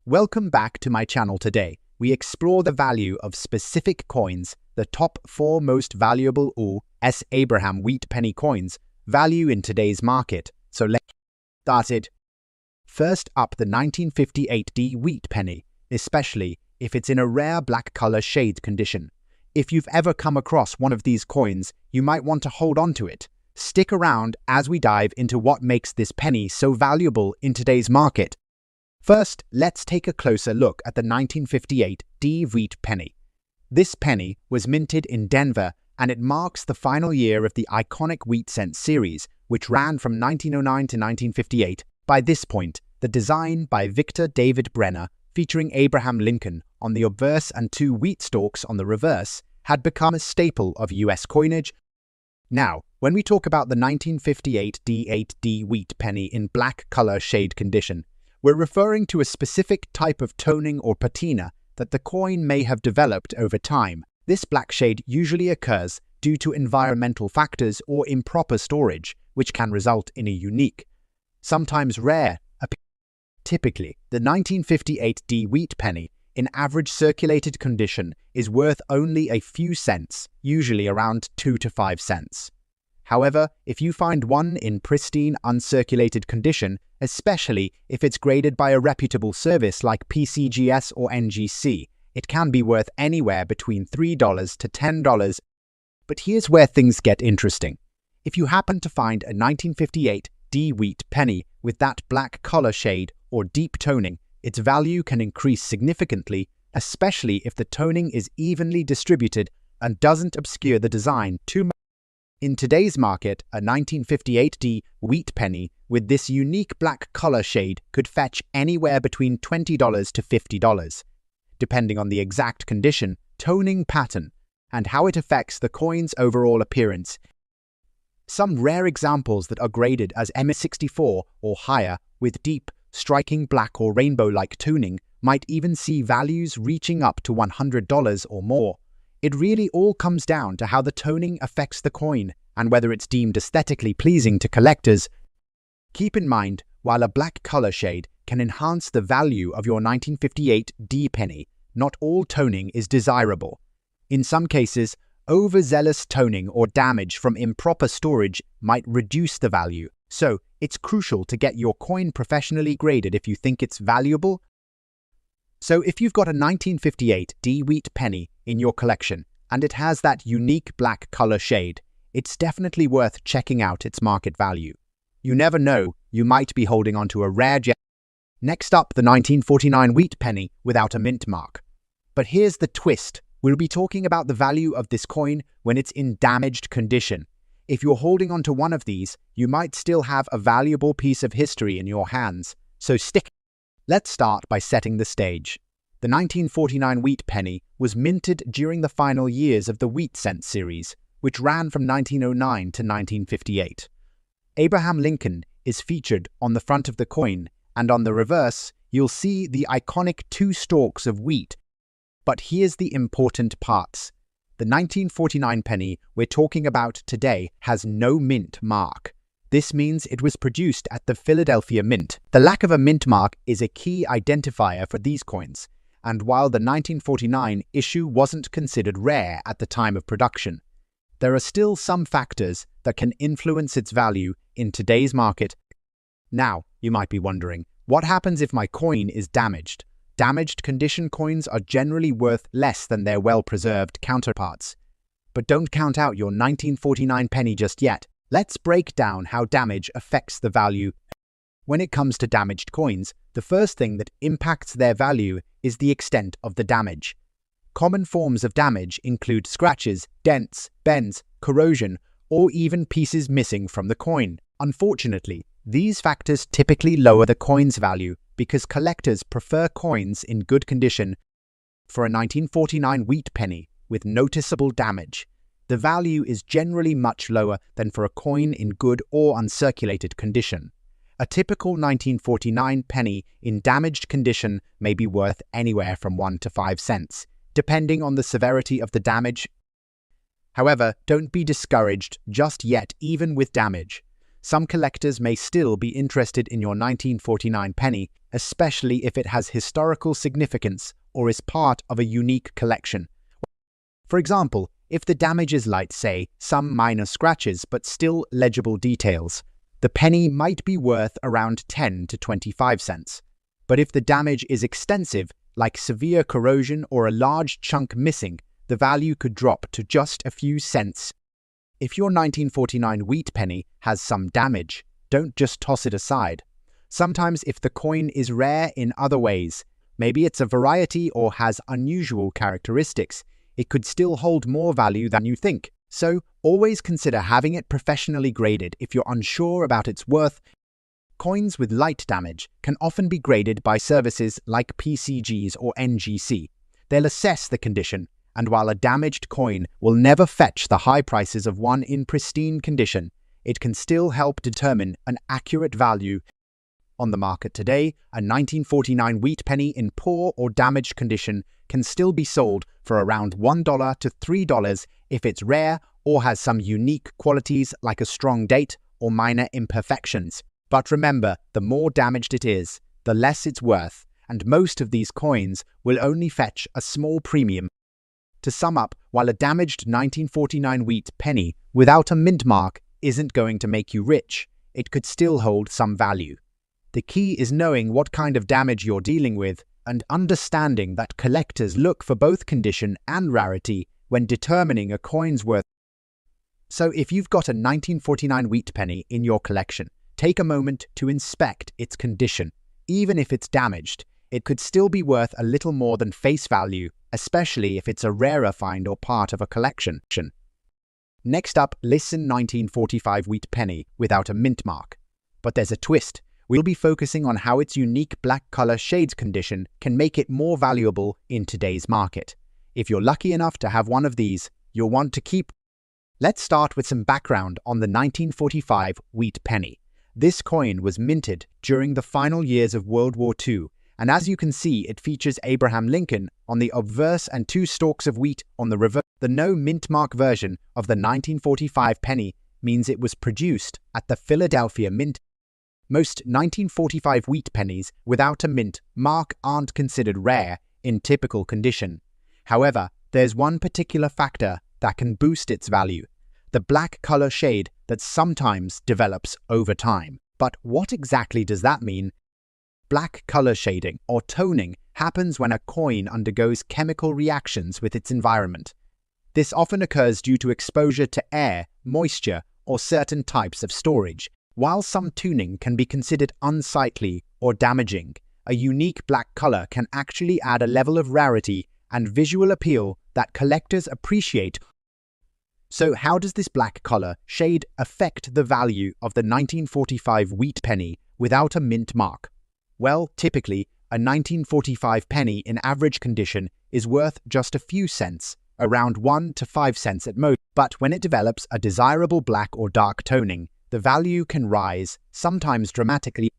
Welcome back to my channel today. We explore the value of specific coins, the top 4 most valuable U.S. Abraham wheat penny coins, value in today's market. So let's start it. First up, the 1958 D wheat penny, especially if it's in a rare black color shade condition. If you've ever come across one of these coins, you might want to hold on to it. Stick around as we dive into what makes this penny so valuable in today's market. First, let's take a closer look at the 1958 D wheat penny. This penny was minted in Denver, and it marks the final year of the iconic wheat cent series, which ran from 1909 to 1958. By this point, the design by Victor David Brenner, featuring Abraham Lincoln on the obverse and 2 wheat stalks on the reverse, had become a staple of US coinage. Now, when we talk about the 1958 D8D wheat penny in black color shade condition, we're referring to a specific type of toning or patina that the coin may have developed over time. This black shade usually occurs due to environmental factors or improper storage, which can result in a unique, sometimes rare, appearance. Typically, the 1958 D wheat penny in average circulated condition is worth only a few cents, usually around 2 to 5 cents. However, if you find one in pristine, uncirculated condition, especially if it's graded by a reputable service like PCGS or NGC, it can be worth anywhere between $3 to $10. But here's where things get interesting. If you happen to find a 1958 D wheat penny with that black color shade or deep toning, its value can increase significantly, especially if the toning is evenly distributed and doesn't obscure the design too much. In today's market, a 1958 D wheat penny with this unique black color shade could fetch anywhere between $20 to $50, depending on the exact condition, toning pattern, and how it affects the coin's overall appearance. Some rare examples that are graded as MS64 or higher with deep, striking black or rainbow-like toning might even see values reaching up to $100 or more. It really all comes down to how the toning affects the coin and whether it's deemed aesthetically pleasing to collectors. Keep in mind, while a black color shade can enhance the value of your 1958 D penny, not all toning is desirable. In some cases, overzealous toning or damage from improper storage might reduce the value, so it's crucial to get your coin professionally graded if you think it's valuable. So if you've got a 1958 D wheat penny in your collection and it has that unique black color shade, it's definitely worth checking out its market value. You never know, you might be holding onto a rare gem. Next up, the 1949 wheat penny without a mint mark. But here's the twist. We'll be talking about the value of this coin when it's in damaged condition. If you're holding onto one of these, you might still have a valuable piece of history in your hands. So stick. Let's start by setting the stage. The 1949 wheat penny was minted during the final years of the wheat cent series, which ran from 1909 to 1958. Abraham Lincoln is featured on the front of the coin, and on the reverse, you'll see the iconic 2 stalks of wheat. But here's the important parts. The 1949 penny we're talking about today has no mint mark. This means it was produced at the Philadelphia Mint. The lack of a mint mark is a key identifier for these coins, and while the 1949 issue wasn't considered rare at the time of production, there are still some factors that can influence its value in today's market. Now, you might be wondering, what happens if my coin is damaged? Damaged condition coins are generally worth less than their well-preserved counterparts. But don't count out your 1949 penny just yet. Let's break down how damage affects the value. When it comes to damaged coins, the first thing that impacts their value is the extent of the damage. Common forms of damage include scratches, dents, bends, corrosion, or even pieces missing from the coin. Unfortunately, these factors typically lower the coin's value because collectors prefer coins in good condition. For a 1949 wheat penny with noticeable damage, the value is generally much lower than for a coin in good or uncirculated condition. A typical 1949 penny in damaged condition may be worth anywhere from 1 to 5 cents, depending on the severity of the damage. However, don't be discouraged just yet even with damage. some collectors may still be interested in your 1949 penny, especially if it has historical significance or is part of a unique collection. For example, if the damage is light, say, some minor scratches but still legible details, the penny might be worth around 10 to 25 cents. But if the damage is extensive, like severe corrosion or a large chunk missing, the value could drop to just a few cents. If your 1949 wheat penny has some damage, don't just toss it aside. Sometimes if the coin is rare in other ways, maybe it's a variety or has unusual characteristics, it could still hold more value than you think. So, always consider having it professionally graded if you're unsure about its worth. Coins with light damage can often be graded by services like PCGs or NGC. They'll assess the condition, and while a damaged coin will never fetch the high prices of one in pristine condition, it can still help determine an accurate value. On the market today, a 1949 wheat penny in poor or damaged condition can still be sold for around $1 to $3 if it's rare or has some unique qualities like a strong date or minor imperfections. But remember, the more damaged it is, the less it's worth, and most of these coins will only fetch a small premium. To sum up, while a damaged 1949 wheat penny without a mint mark isn't going to make you rich, it could still hold some value. The key is knowing what kind of damage you're dealing with and understanding that collectors look for both condition and rarity when determining a coin's worth. So if you've got a 1949 wheat penny in your collection, take a moment to inspect its condition. Even if it's damaged, it could still be worth a little more than face value, especially if it's a rarer find or part of a collection. Next up, listen 1945 wheat penny without a mint mark. But there's a twist. We'll be focusing on how its unique black color shades condition can make it more valuable in today's market. If you're lucky enough to have one of these, you'll want to keep. Let's start with some background on the 1945 wheat penny. This coin was minted during the final years of World War II, and as you can see, it features Abraham Lincoln on the obverse and 2 stalks of wheat on the reverse. The no mint mark version of the 1945 penny means it was produced at the Philadelphia Mint. Most 1945 wheat pennies without a mint mark aren't considered rare in typical condition. However, there's one particular factor that can boost its value: the black color shade that sometimes develops over time. But what exactly does that mean? Black color shading, or toning, happens when a coin undergoes chemical reactions with its environment. This often occurs due to exposure to air, moisture, or certain types of storage. While some tuning can be considered unsightly or damaging, a unique black color can actually add a level of rarity and visual appeal that collectors appreciate. So how does this black color shade affect the value of the 1945 wheat penny without a mint mark? Well, typically, a 1945 penny in average condition is worth just a few cents, around 1 to 5 cents at most. But when it develops a desirable black or dark toning, the value can rise, sometimes dramatically.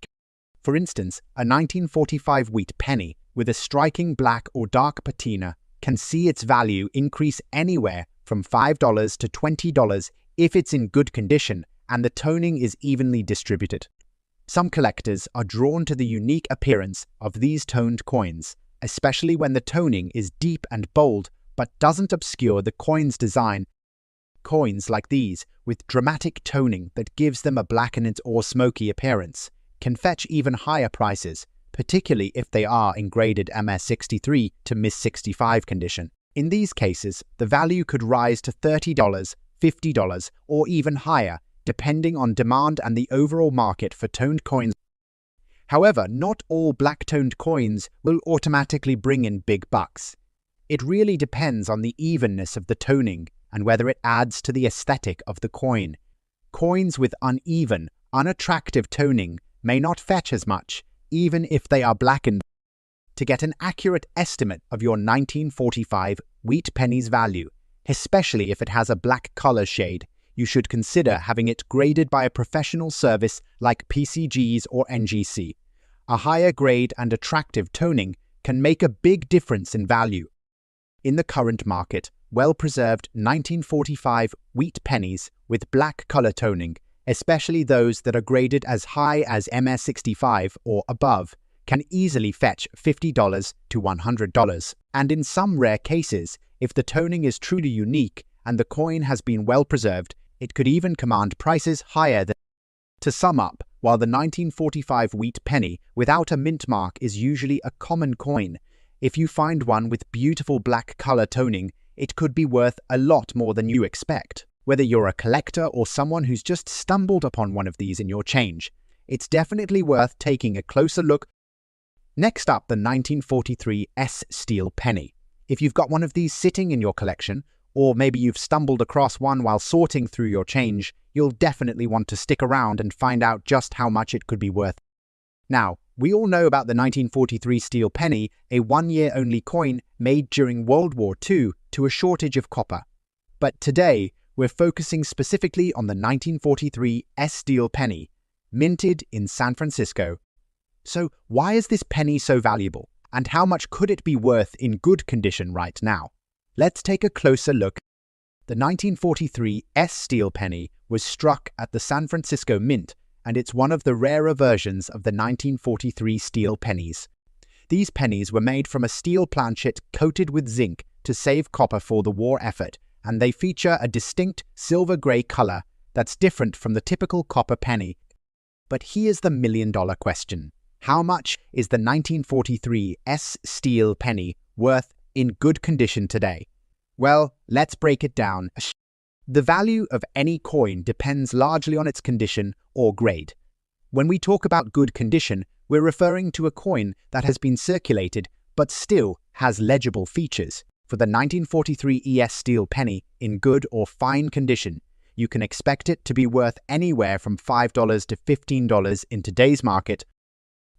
For instance, a 1945 wheat penny with a striking black or dark patina can see its value increase anywhere from $5 to $20 if it's in good condition and the toning is evenly distributed. Some collectors are drawn to the unique appearance of these toned coins, especially when the toning is deep and bold but doesn't obscure the coin's design. Coins like these, with dramatic toning that gives them a blackened or smoky appearance, can fetch even higher prices, particularly if they are in graded MS63 to MS65 condition. In these cases, the value could rise to $30, $50, or even higher, depending on demand and the overall market for toned coins. However, not all black-toned coins will automatically bring in big bucks. It really depends on the evenness of the toning and whether it adds to the aesthetic of the coin. Coins with uneven, unattractive toning may not fetch as much, even if they are blackened. To get an accurate estimate of your 1945 wheat penny's value, especially if it has a black color shade, you should consider having it graded by a professional service like PCGs or NGC. A higher grade and attractive toning can make a big difference in value. In the current market, well-preserved 1945 wheat pennies with black color toning, especially those that are graded as high as MS65 or above, can easily fetch $50 to $100. And in some rare cases, if the toning is truly unique and the coin has been well preserved, it could even command prices higher than. To sum up, while the 1945 wheat penny without a mint mark is usually a common coin, if you find one with beautiful black color toning, it could be worth a lot more than you expect. Whether you're a collector or someone who's just stumbled upon one of these in your change, it's definitely worth taking a closer look. Next up, the 1943 S steel penny. If you've got one of these sitting in your collection, or maybe you've stumbled across one while sorting through your change, you'll definitely want to stick around and find out just how much it could be worth. Now, we all know about the 1943 steel penny, a one-year-only coin made during World War II to a shortage of copper. But today, we're focusing specifically on the 1943 S steel penny, minted in San Francisco. So why is this penny so valuable, and how much could it be worth in good condition right now? Let's take a closer look. The 1943 S steel penny was struck at the San Francisco Mint, and it's one of the rarer versions of the 1943 steel pennies. These pennies were made from a steel planchet coated with zinc to save copper for the war effort, and they feature a distinct silver-grey color that's different from the typical copper penny. But here's the million-dollar question. How much is the 1943 S steel penny worth in good condition today? Well, let's break it down. The value of any coin depends largely on its condition or grade. When we talk about good condition, we're referring to a coin that has been circulated but still has legible features. For the 1943 ES steel penny in good or fine condition, you can expect it to be worth anywhere from $5 to $15 in today's market.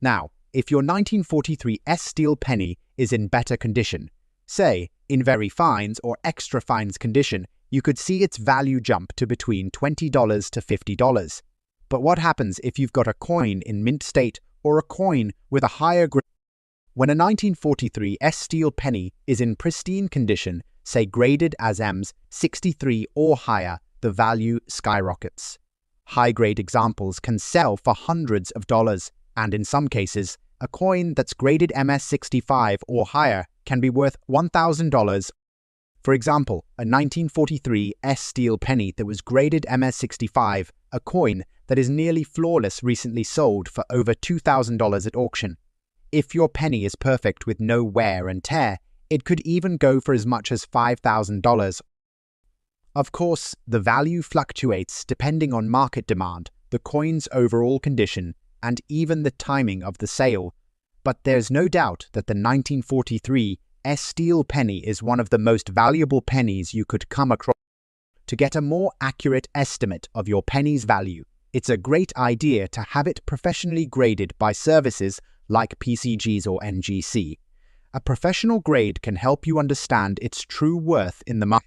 Now, if your 1943 S steel penny is in better condition, say in very fines or extra fines condition, you could see its value jump to between $20 to $50. But what happens if you've got a coin in mint state or a coin with a higher grade? When a 1943 S steel penny is in pristine condition, say graded as Ms 63 or higher, the value skyrockets. High-grade examples can sell for hundreds of dollars, and in some cases, a coin that's graded MS65 or higher can be worth $1,000. For example, a 1943 S steel penny that was graded MS65, a coin that is nearly flawless, recently sold for over $2,000 at auction. If your penny is perfect with no wear and tear, it could even go for as much as $5,000. Of course, the value fluctuates depending on market demand, the coin's overall condition, and even the timing of the sale. But there's no doubt that the 1943 S steel penny is one of the most valuable pennies you could come across. To get a more accurate estimate of your penny's value, it's a great idea to have it professionally graded by services like PCGs or NGC. A professional grade can help you understand its true worth in the market.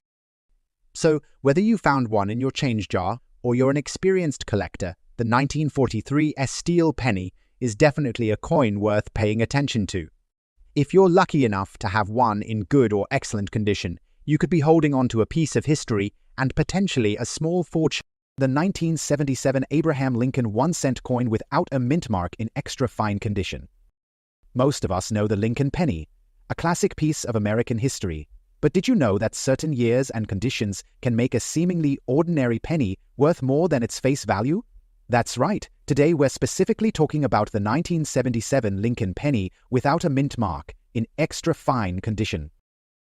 So, whether you found one in your change jar or you're an experienced collector, the 1943 S steel penny is definitely a coin worth paying attention to. If you're lucky enough to have one in good or excellent condition, you could be holding on to a piece of history and potentially a small fortune. The 1977 Abraham Lincoln 1-cent coin without a mint mark in extra fine condition. Most of us know the Lincoln penny, a classic piece of American history. But did you know that certain years and conditions can make a seemingly ordinary penny worth more than its face value? That's right. Today we're specifically talking about the 1977 Lincoln penny without a mint mark in extra fine condition.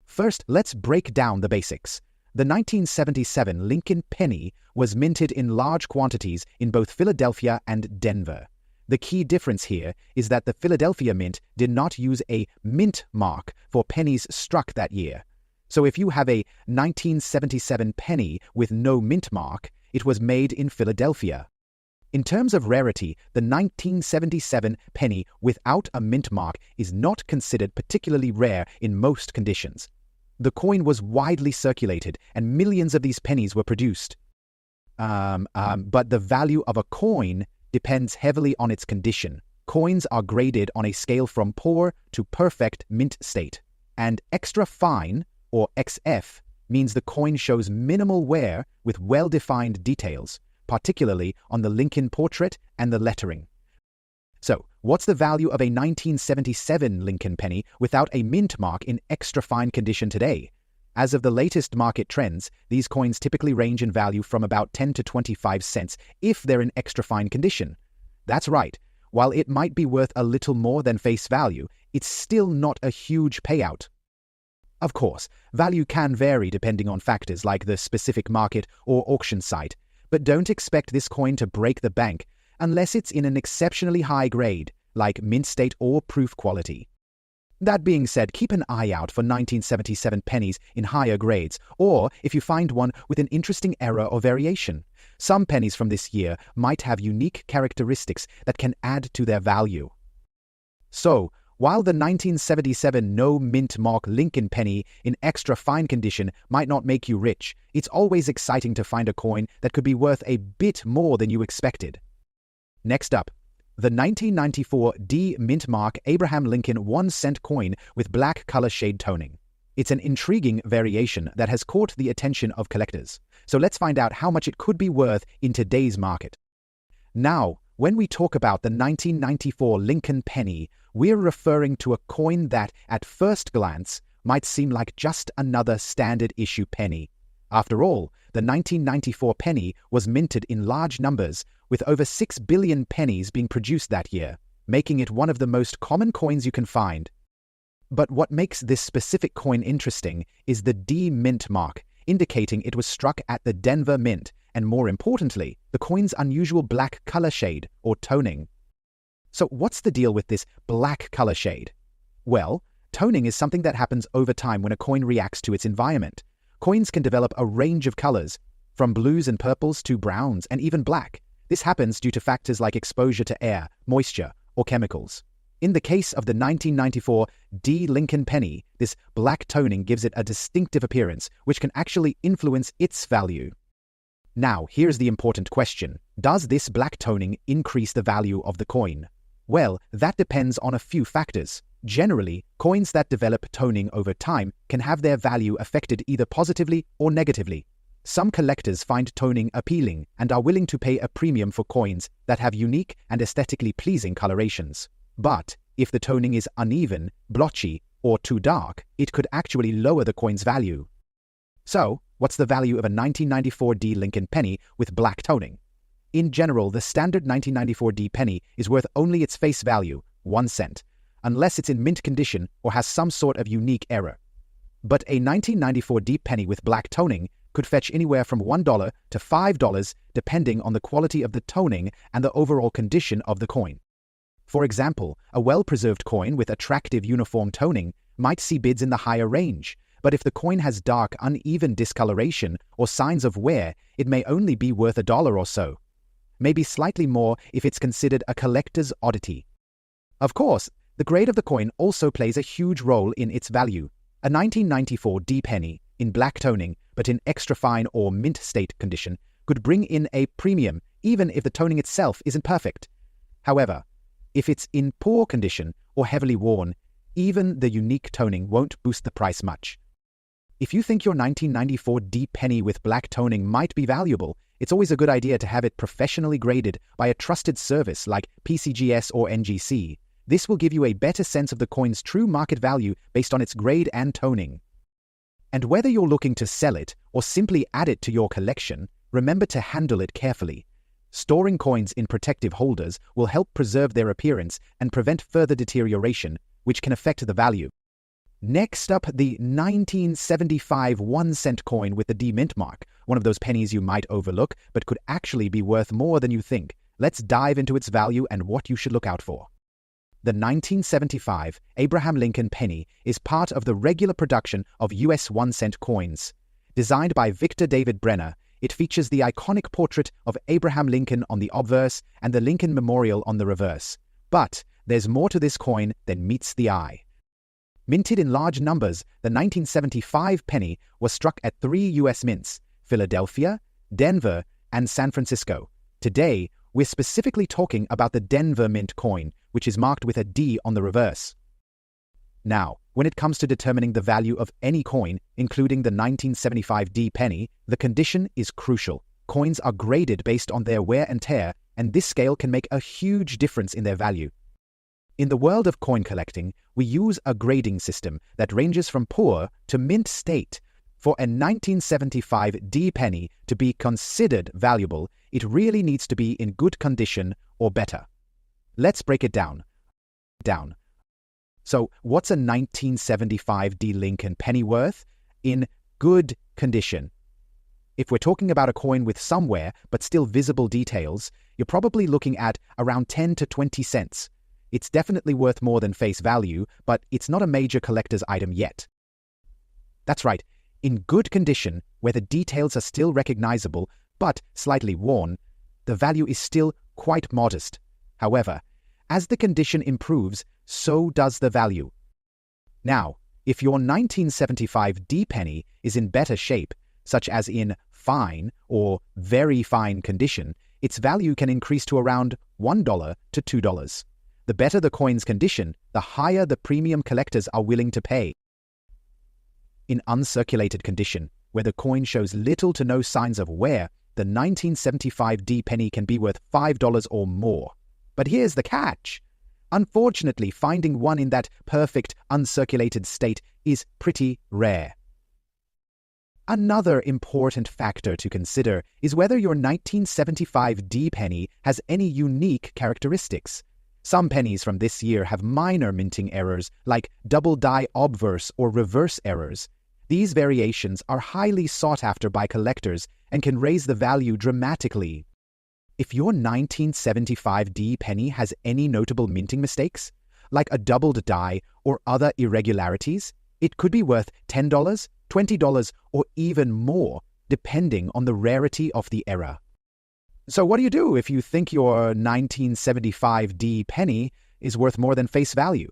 First, let's break down the basics. The 1977 Lincoln penny was minted in large quantities in both Philadelphia and Denver. The key difference here is that the Philadelphia Mint did not use a mint mark for pennies struck that year. So if you have a 1977 penny with no mint mark, it was made in Philadelphia. In terms of rarity, the 1977 penny without a mint mark is not considered particularly rare in most conditions. The coin was widely circulated and millions of these pennies were produced. But the value of a coin depends heavily on its condition. Coins are graded on a scale from poor to perfect mint state, and extra fine, or XF, means the coin shows minimal wear with well-defined details. particularly on the Lincoln portrait and the lettering. So, what's the value of a 1977 Lincoln penny without a mint mark in extra fine condition today? As of the latest market trends, these coins typically range in value from about 10 to 25 cents if they're in extra fine condition. That's right, while it might be worth a little more than face value, it's still not a huge payout. Of course, value can vary depending on factors like the specific market or auction site, but don't expect this coin to break the bank unless it's in an exceptionally high grade, like mint state or proof quality. That being said, keep an eye out for 1977 pennies in higher grades, or if you find one with an interesting error or variation. Some pennies from this year might have unique characteristics that can add to their value. So, while the 1977 no mint mark Lincoln penny in extra fine condition might not make you rich, it's always exciting to find a coin that could be worth a bit more than you expected. Next up, the 1994 D mint mark Abraham Lincoln 1-cent coin with black color shade toning. It's an intriguing variation that has caught the attention of collectors. So let's find out how much it could be worth in today's market. Now, when we talk about the 1994 Lincoln penny, we're referring to a coin that, at first glance, might seem like just another standard issue penny. After all, the 1994 penny was minted in large numbers, with over 6 billion pennies being produced that year, making it one of the most common coins you can find. But what makes this specific coin interesting is the D mint mark, indicating it was struck at the Denver Mint, and more importantly, the coin's unusual black color shade, or toning. So what's the deal with this black color shade? Well, toning is something that happens over time when a coin reacts to its environment. Coins can develop a range of colors, from blues and purples to browns and even black. This happens due to factors like exposure to air, moisture, or chemicals. In the case of the 1994 D Lincoln penny, this black toning gives it a distinctive appearance, which can actually influence its value. Now, here's the important question. Does this black toning increase the value of the coin? Well, that depends on a few factors. Generally, coins that develop toning over time can have their value affected either positively or negatively. Some collectors find toning appealing and are willing to pay a premium for coins that have unique and aesthetically pleasing colorations. But if the toning is uneven, blotchy, or too dark, it could actually lower the coin's value. So, what's the value of a 1994 D Lincoln penny with black toning? In general, the standard 1994 D penny is worth only its face value, 1 cent, unless it's in mint condition or has some sort of unique error. But a 1994 D penny with black toning could fetch anywhere from $1 to $5 depending on the quality of the toning and the overall condition of the coin. For example, a well-preserved coin with attractive uniform toning might see bids in the higher range, but if the coin has dark, uneven discoloration or signs of wear, it may only be worth $1 or so. Maybe slightly more if it's considered a collector's oddity. Of course, the grade of the coin also plays a huge role in its value. A 1994 D penny, in black toning but in extra fine or mint state condition, could bring in a premium even if the toning itself isn't perfect. However, if it's in poor condition or heavily worn, even the unique toning won't boost the price much. If you think your 1994 D penny with black toning might be valuable, it's always a good idea to have it professionally graded by a trusted service like PCGS or NGC. This will give you a better sense of the coin's true market value based on its grade and toning. And whether you're looking to sell it or simply add it to your collection, remember to handle it carefully. Storing coins in protective holders will help preserve their appearance and prevent further deterioration, which can affect the value. Next up, the 1975 1-cent coin with the D mint mark, one of those pennies you might overlook but could actually be worth more than you think. Let's dive into its value and what you should look out for. The 1975 Abraham Lincoln penny is part of the regular production of US 1-cent coins. Designed by Victor David Brenner, it features the iconic portrait of Abraham Lincoln on the obverse and the Lincoln Memorial on the reverse. But there's more to this coin than meets the eye. Minted in large numbers, the 1975 penny was struck at 3 U.S. mints, Philadelphia, Denver, and San Francisco. Today, we're specifically talking about the Denver Mint coin, which is marked with a D on the reverse. Now, when it comes to determining the value of any coin, including the 1975 D penny, the condition is crucial. coins are graded based on their wear and tear, and this scale can make a huge difference in their value. In the world of coin collecting, we use a grading system that ranges from poor to mint state. For a 1975 D penny to be considered valuable, it really needs to be in good condition or better. Let's break it down. So, what's a 1975 D Lincoln penny worth? In good condition. If we're talking about a coin with some wear but still visible details, you're probably looking at around 10 to 20 cents. It's definitely worth more than face value, but it's not a major collector's item yet. That's right, in good condition, where the details are still recognizable but slightly worn, the value is still quite modest. However, as the condition improves, so does the value. Now, if your 1975 D penny is in better shape, such as in fine or very fine condition, its value can increase to around $1 to $2. The better the coin's condition, the higher the premium collectors are willing to pay. In uncirculated condition, where the coin shows little to no signs of wear, the 1975 D penny can be worth $5 or more. But here's the catch. Unfortunately, finding one in that perfect uncirculated state is pretty rare. Another important factor to consider is whether your 1975 D penny has any unique characteristics. Some pennies from this year have minor minting errors like double die obverse or reverse errors. These variations are highly sought after by collectors and can raise the value dramatically. If your 1975 D penny has any notable minting mistakes, like a doubled die or other irregularities, it could be worth $10, $20, or even more, depending on the rarity of the error. So what do you do if you think your 1975 D penny is worth more than face value?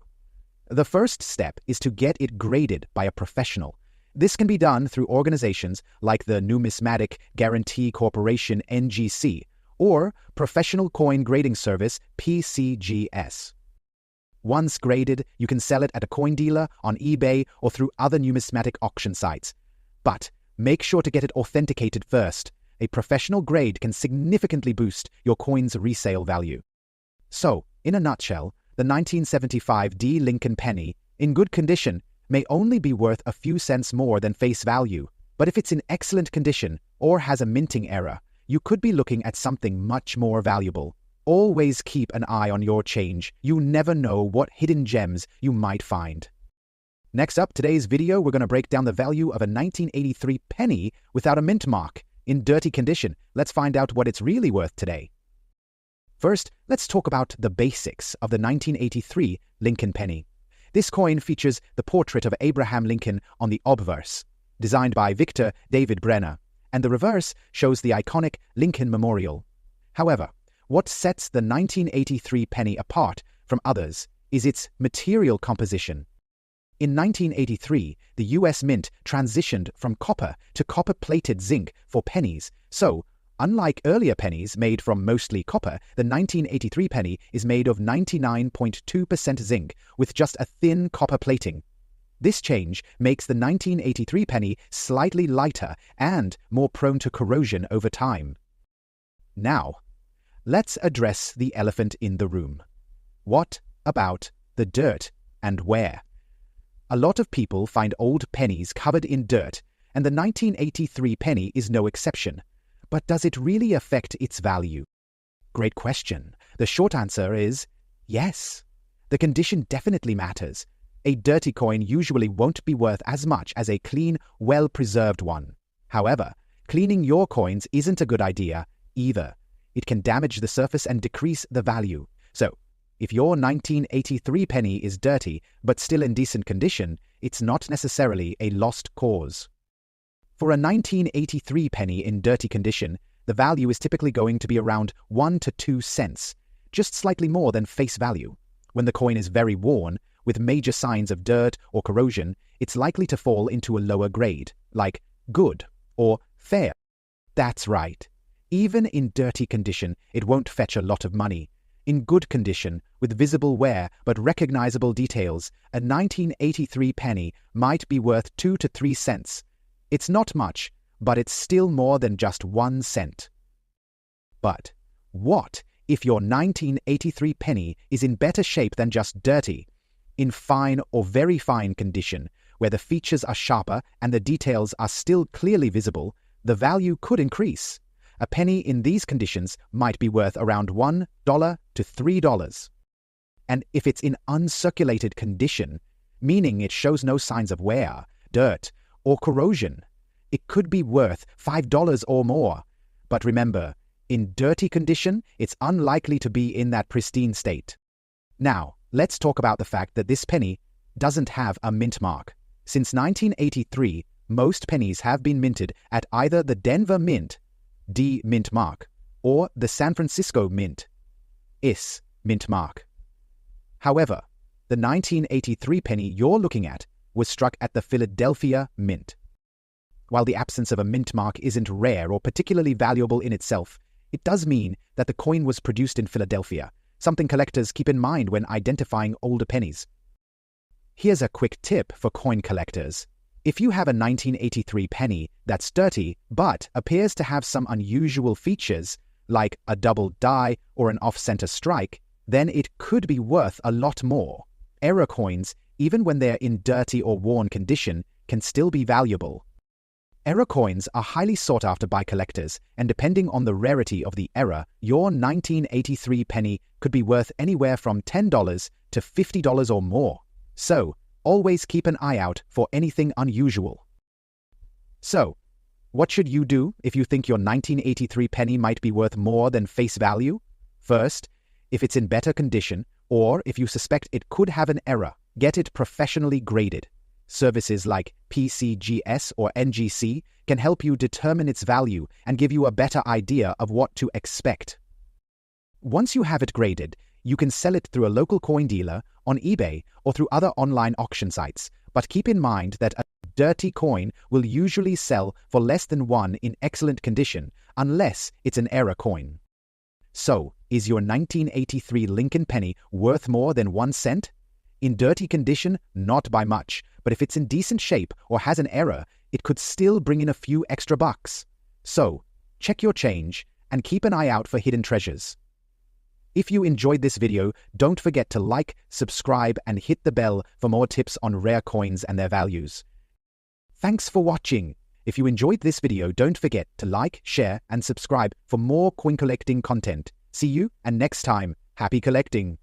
The first step is to get it graded by a professional. This can be done through organizations like the Numismatic Guarantee Corporation (NGC) or Professional Coin Grading Service (PCGS). Once graded, you can sell it at a coin dealer, on eBay, or through other numismatic auction sites. But make sure to get it authenticated first. A professional grade can significantly boost your coin's resale value. So, in a nutshell, the 1975 D Lincoln penny, in good condition, may only be worth a few cents more than face value, but if it's in excellent condition or has a minting error, you could be looking at something much more valuable. Always keep an eye on your change. You never know what hidden gems you might find. Next up, today's video, we're going to break down the value of a 1983 penny without a mint mark, in dirty condition. Let's find out what it's really worth today. First, let's talk about the basics of the 1983 Lincoln penny. This coin features the portrait of Abraham Lincoln on the obverse, designed by Victor David Brenner, and the reverse shows the iconic Lincoln Memorial. However, what sets the 1983 penny apart from others is its material composition. In 1983, the U.S. Mint transitioned from copper to copper-plated zinc for pennies, so, unlike earlier pennies made from mostly copper, the 1983 penny is made of 99.2% zinc with just a thin copper plating. This change makes the 1983 penny slightly lighter and more prone to corrosion over time. Now, let's address the elephant in the room. What about the dirt and wear? A lot of people find old pennies covered in dirt, and the 1983 penny is no exception. But does it really affect its value? Great question. The short answer is yes. The condition definitely matters. A dirty coin usually won't be worth as much as a clean, well-preserved one. However, cleaning your coins isn't a good idea either. It can damage the surface and decrease the value. So, if your 1983 penny is dirty but still in decent condition, it's not necessarily a lost cause. For a 1983 penny in dirty condition, the value is typically going to be around 1 to 2 cents, just slightly more than face value. When the coin is very worn, with major signs of dirt or corrosion, it's likely to fall into a lower grade, like good or fair. That's right. Even in dirty condition, it won't fetch a lot of money. In good condition, with visible wear but recognizable details, a 1983 penny might be worth 2 to 3 cents. It's not much, but it's still more than just 1 cent. But what if your 1983 penny is in better shape than just dirty, in fine or very fine condition, where the features are sharper and the details are still clearly visible? The value could increase. A penny in these conditions might be worth around $1 to $3. And if it's in uncirculated condition, meaning it shows no signs of wear, dirt, or corrosion, it could be worth $5 or more. But remember, in dirty condition, it's unlikely to be in that pristine state. Now, let's talk about the fact that this penny doesn't have a mint mark. Since 1983, most pennies have been minted at either the Denver Mint, D mint mark, or the San Francisco Mint, S mint mark. However, the 1983 penny you're looking at was struck at the Philadelphia Mint. While the absence of a mint mark isn't rare or particularly valuable in itself, it does mean that the coin was produced in Philadelphia, something collectors keep in mind when identifying older pennies. Here's a quick tip for coin collectors. If you have a 1983 penny that's dirty but appears to have some unusual features, like a double die or an off-center strike, then it could be worth a lot more. Error coins, even when they're in dirty or worn condition, can still be valuable. Error coins are highly sought after by collectors, and depending on the rarity of the error, your 1983 penny could be worth anywhere from $10 to $50 or more. So, always keep an eye out for anything unusual. So, what should you do if you think your 1983 penny might be worth more than face value? First, if it's in better condition, or if you suspect it could have an error, get it professionally graded. Services like PCGS or NGC can help you determine its value and give you a better idea of what to expect. Once you have it graded, you can sell it through a local coin dealer, on eBay, or through other online auction sites. But keep in mind that a dirty coin will usually sell for less than one in excellent condition, unless it's an error coin. So, is your 1983 Lincoln penny worth more than 1 cent? In dirty condition, not by much, but if it's in decent shape or has an error, it could still bring in a few extra bucks. So, check your change and keep an eye out for hidden treasures. If you enjoyed this video, don't forget to like, subscribe, and hit the bell for more tips on rare coins and their values. Thanks for watching. If you enjoyed this video, don't forget to like, share, and subscribe for more coin collecting content. See you, and next time, happy collecting!